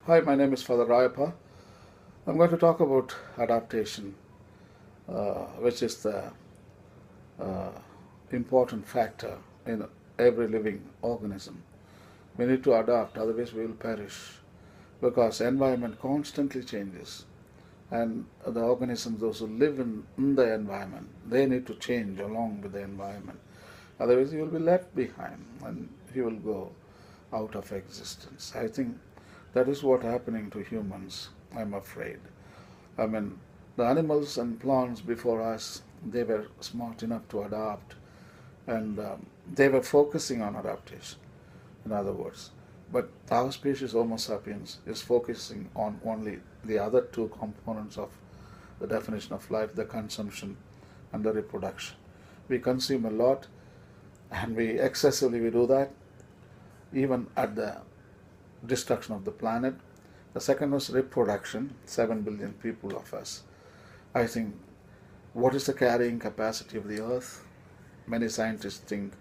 Hi, my name is Father Rayappa. I'm going to talk about adaptation, which is the uh, important factor in every living organism. We need to adapt, otherwise we will perish because environment constantly changes, and the organisms, those who live in the environment, they need to change along with the environment. Otherwise, you will be left behind and you will go out of existence. I think that is what happening to humans, I'm afraid. I mean, the animals and plants before us, they were smart enough to adapt, and they were focusing on adaptation, in other words. But our species, Homo sapiens, is focusing on only the other two components of the definition of life, the consumption and the reproduction. We consume a lot, and we do that, even at the destruction of the planet. The second was reproduction, 7 billion people of us. I think, what is the carrying capacity of the earth? Many scientists think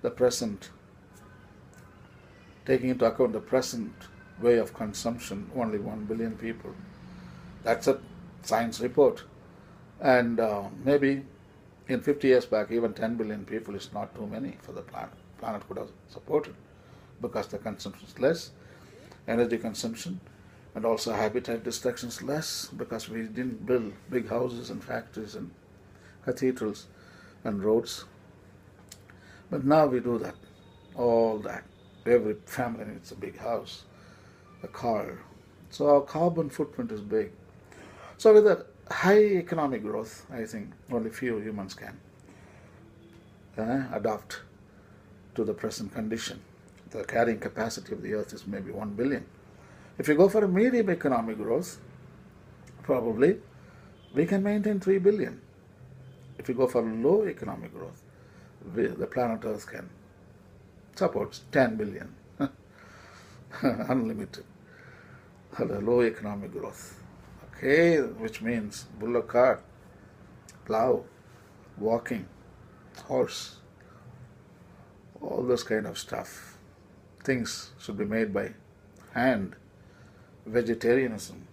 the present, taking into account the present way of consumption, only 1 billion people. That's a science report. And maybe in 50 years back, even 10 billion people is not too many for the planet. Planet could have supported because the consumption is less, energy consumption, and also habitat destruction is less because we didn't build big houses and factories and cathedrals and roads. But now we do that, all that. Every family needs a big house, a car. So our carbon footprint is big. So with a high economic growth, I think only few humans can adapt to the present condition. The carrying capacity of the earth is maybe 1 billion. If you go for a medium economic growth, probably we can maintain 3 billion. If you go for low economic growth, the planet Earth can support 10 billion. Unlimited. The low economic growth. Okay, which means bullock cart, plow, walking, horse, all those kind of stuff. Things should be made by hand. Vegetarianism,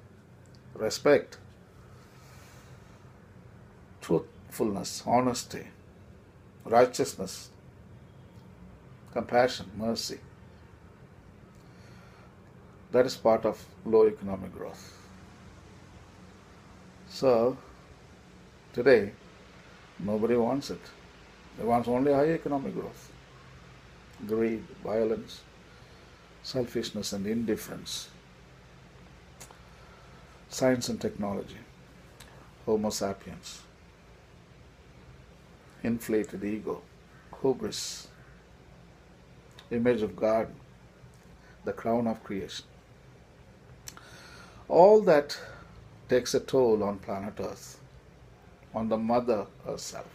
respect, truthfulness, honesty, righteousness, compassion, mercy. That is part of low economic growth. So, today, nobody wants it. They want only high economic growth. Greed, violence, selfishness, and indifference. Science and technology, Homo sapiens, inflated ego, hubris, image of God, the crown of creation. All that takes a toll on planet Earth, on the mother herself.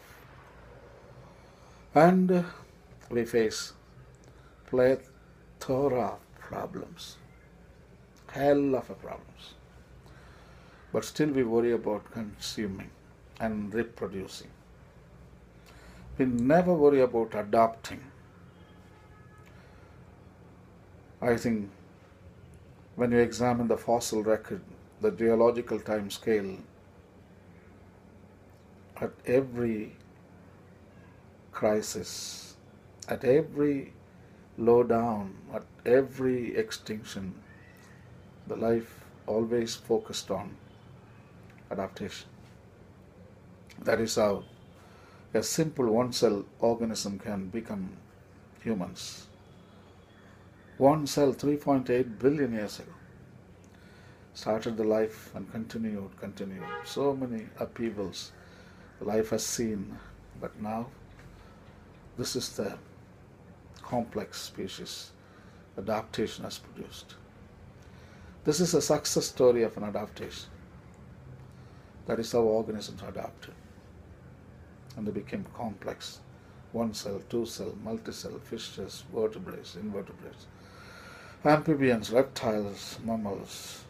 And we face plethora of problems, hell of a problems. But still we worry about consuming and reproducing. We never worry about adopting. I think when you examine the fossil record, the geological time scale, at every crisis, at every low down, at every extinction, the life always focused on adaptation. That is how a simple one-cell organism can become humans. One cell 3.8 billion years ago started the life and continued. So many upheavals life has seen, but now this is the complex species adaptation has produced. This is a success story of an adaptation. That is how organisms adapted. And they became complex. One cell, two cell, multicell, fishes, vertebrates, invertebrates, amphibians, reptiles, mammals,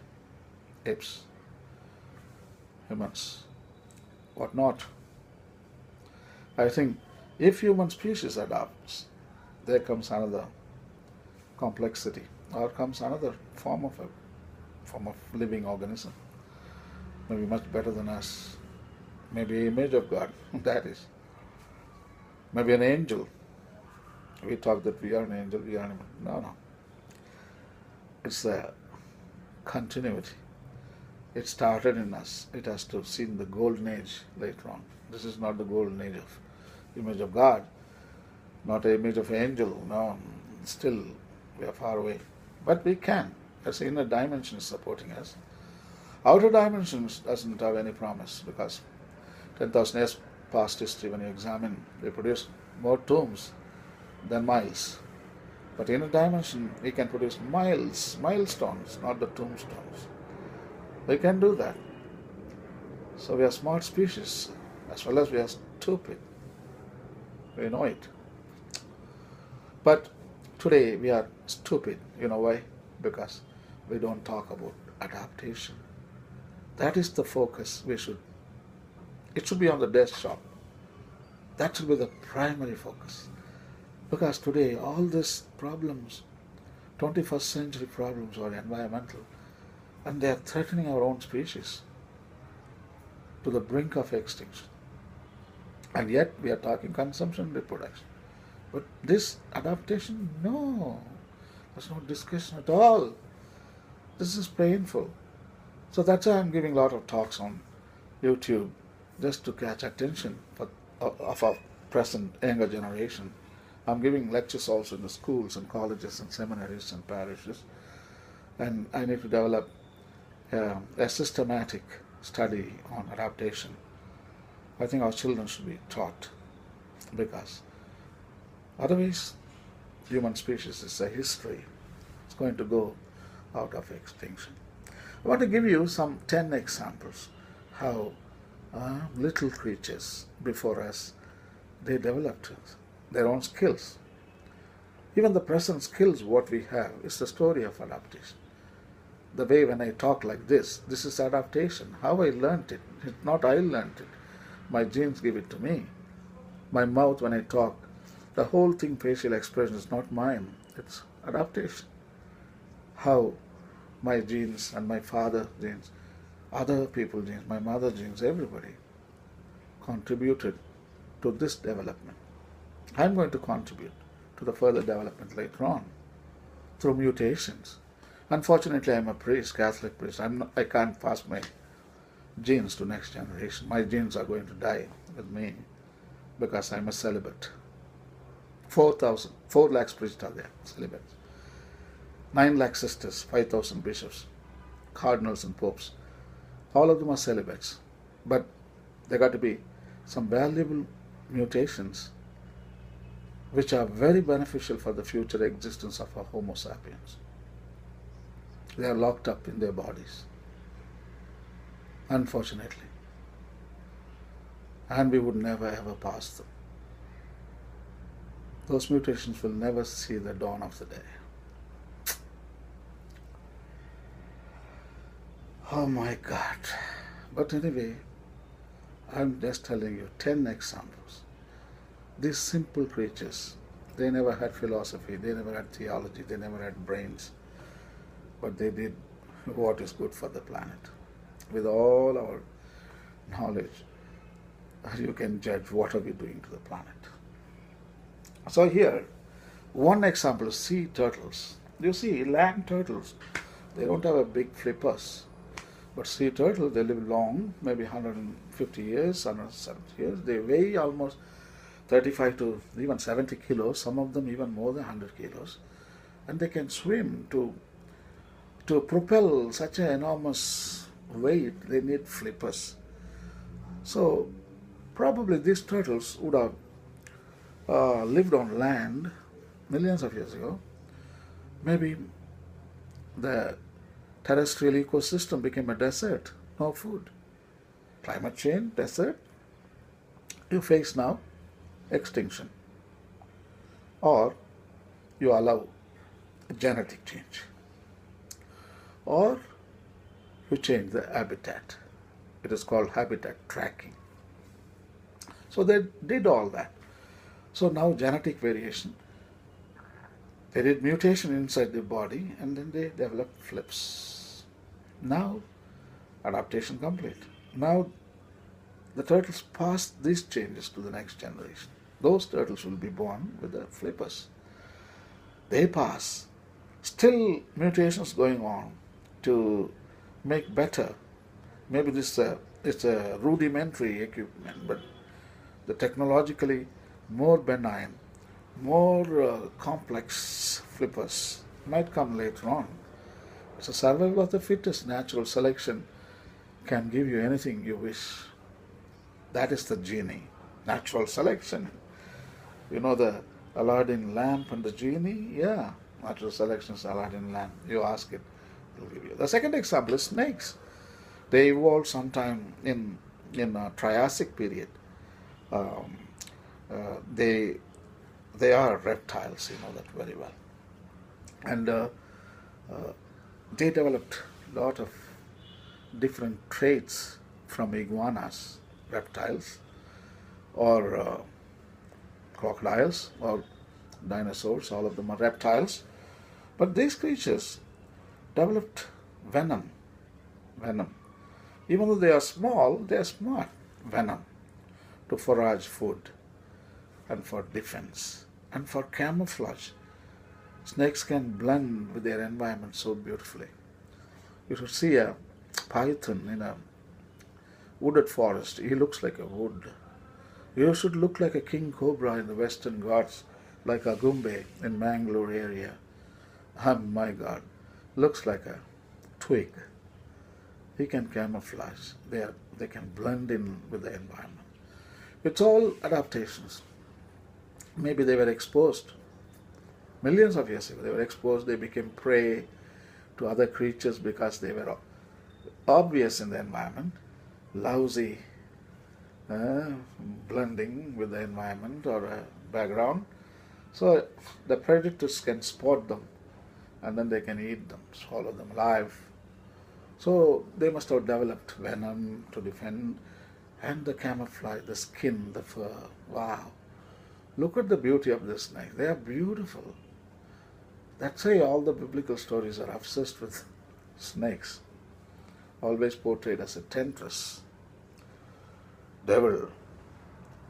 apes, humans, whatnot. I think if human species adapts, there comes another complexity, or comes another form of form of living organism, maybe much better than us, maybe image of God, that is, maybe an angel. We talk that we are an angel, we are an no, no. It's a continuity. It started in us. It has to see in the golden age later on. This is not the golden age of image of God, not an image of angel. No, still we are far away. But we can. As inner dimension is supporting us. Outer dimensions doesn't have any promise because 10,000 years past history, when you examine, they produce more tombs than miles. But inner dimension, we can produce milestones, not the tombstones. We can do that. So we are smart species, as well as we are stupid. We know it. But today we are stupid. You know why? Because we don't talk about adaptation. That is the focus it should be on the desktop. That should be the primary focus. Because today all these problems, 21st century problems are environmental, and they are threatening our own species to the brink of extinction. And yet we are talking consumption and reproduction. But this adaptation, no, there's no discussion at all. This is painful. So that's why I'm giving a lot of talks on YouTube, just to catch attention of our present younger generation. I'm giving lectures also in the schools and colleges and seminaries and parishes. And I need to develop a systematic study on adaptation. I think our children should be taught, because otherwise human species is a history. It's going to go out of extinction. I want to give you some 10 examples how little creatures before us, they developed their own skills. Even the present skills what we have is the story of adaptation. The way when I talk like this is adaptation. How I learnt it. It's not I learnt it. My genes give it to me. My mouth when I talk, the whole thing, facial expression, is not mine. It's adaptation. How my genes and my father's genes, other people's genes, my mother's genes, everybody contributed to this development. I'm going to contribute to the further development later on through mutations. Unfortunately, I'm a priest, Catholic priest. I can't pass my genes to next generation. My genes are going to die with me because I'm a celibate. 4 lakhs priests are there, celibates. 9 lakh sisters, 5,000 bishops, cardinals and popes. All of them are celibates. But there got to be some valuable mutations which are very beneficial for the future existence of our Homo sapiens. They are locked up in their bodies, unfortunately. And we would never ever pass them. Those mutations will never see the dawn of the day. Oh my God. But anyway, I'm just telling you 10 examples. These simple creatures, they never had philosophy, they never had theology, they never had brains, but they did what is good for the planet. With all our knowledge, you can judge what are we doing to the planet. So here, one example is sea turtles. You see, land turtles, they don't have a big flippers. But sea turtles, they live long, maybe 150 years, 170 years. They weigh almost 35 to even 70 kilos, some of them even more than 100 kilos. And they can swim. To propel such an enormous weight, they need flippers. So probably these turtles would have lived on land millions of years ago. Maybe the terrestrial ecosystem became a desert, no food. Climate change, desert. You face now extinction. Or you allow genetic change. Or you change the habitat. It is called habitat tracking. So they did all that. So now genetic variation. They did mutation inside the body and then they developed flips. Now, adaptation complete. Now, the turtles pass these changes to the next generation. Those turtles will be born with the flippers. They pass. Still mutations going on to make better. Maybe this it's a rudimentary equipment, but the technologically more benign, more complex flippers might come later on. It's a survival of the fittest. Natural selection can give you anything you wish. That is the genie. Natural selection. You know the Aladdin lamp and the genie? Yeah, natural selection is Aladdin lamp. You ask it, it will give you. The second example is snakes. They evolved sometime in Triassic period. Um, they are reptiles. You know that very well, and they developed a lot of different traits from iguanas, reptiles, or crocodiles, or dinosaurs. All of them are reptiles. But these creatures developed venom. Venom. Even though they are small, they are smart. Venom. To forage food, and for defense, and for camouflage. Snakes can blend with their environment so beautifully. You should see a python in a wooded forest. He looks like a wood. You should look like a king cobra in the Western Ghats, like a Gumbe in Mangalore area. Oh my God, looks like a twig. He can camouflage. They can blend in with the environment. It's all adaptations. Maybe they were exposed. Millions of years ago, they were exposed. They became prey to other creatures because they were obvious in the environment, lousy blending with the environment or background. So the predators can spot them and then they can eat them, swallow them alive. So they must have developed venom to defend, and the camouflage, the skin, the fur. Wow. Look at the beauty of the snakes. They are beautiful. That's why all the biblical stories are obsessed with snakes, always portrayed as a temptress, devil,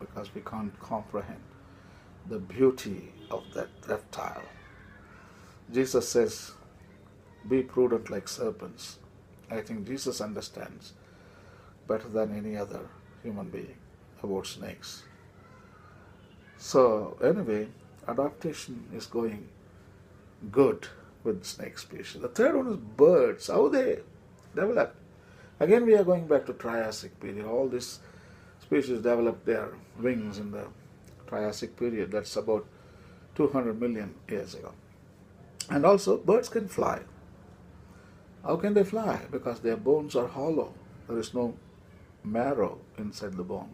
because we can't comprehend the beauty of that reptile. Jesus says, be prudent like serpents. I think Jesus understands better than any other human being about snakes. So anyway, adaptation is going good with snake species. The third one is birds, how they developed. Again, we are going back to Triassic period. All these species developed their wings in the Triassic period. That's about 200 million years ago. And also, birds can fly. How can they fly? Because their bones are hollow. There is no marrow inside the bone.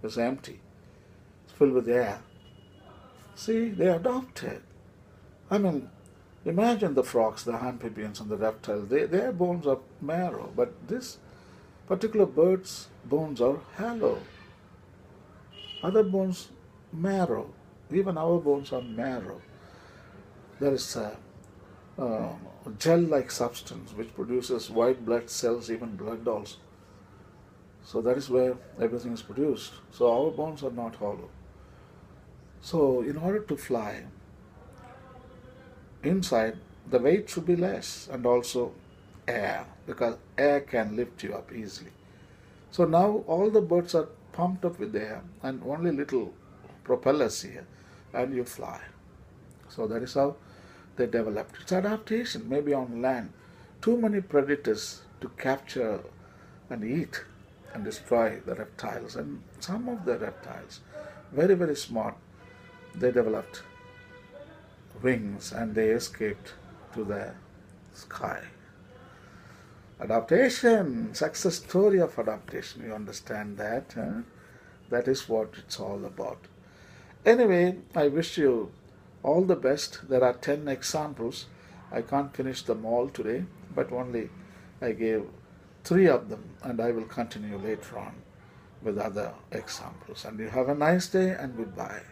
It's empty. It's filled with air. See, they adopted. I mean, imagine the frogs, the amphibians, and the reptiles. Their bones are marrow, but this particular bird's bones are hollow. Other bones, marrow. Even our bones are marrow. There is a gel-like substance which produces white blood cells, even blood also. So that is where everything is produced. So our bones are not hollow. So in order to fly, inside the weight should be less, and also air, because air can lift you up easily. So now all the birds are pumped up with air and only little propellers here, and you fly. So that is how they developed. It's adaptation. Maybe on land, too many predators to capture and eat and destroy the reptiles. And some of the reptiles, very, very smart, they developed wings and they escaped to the sky. Adaptation, success story of adaptation. You understand that? Huh? That is what it's all about. Anyway, I wish you all the best. There are 10 examples. I can't finish them all today, but only I gave 3 of them, and I will continue later on with other examples. And you have a nice day, and goodbye.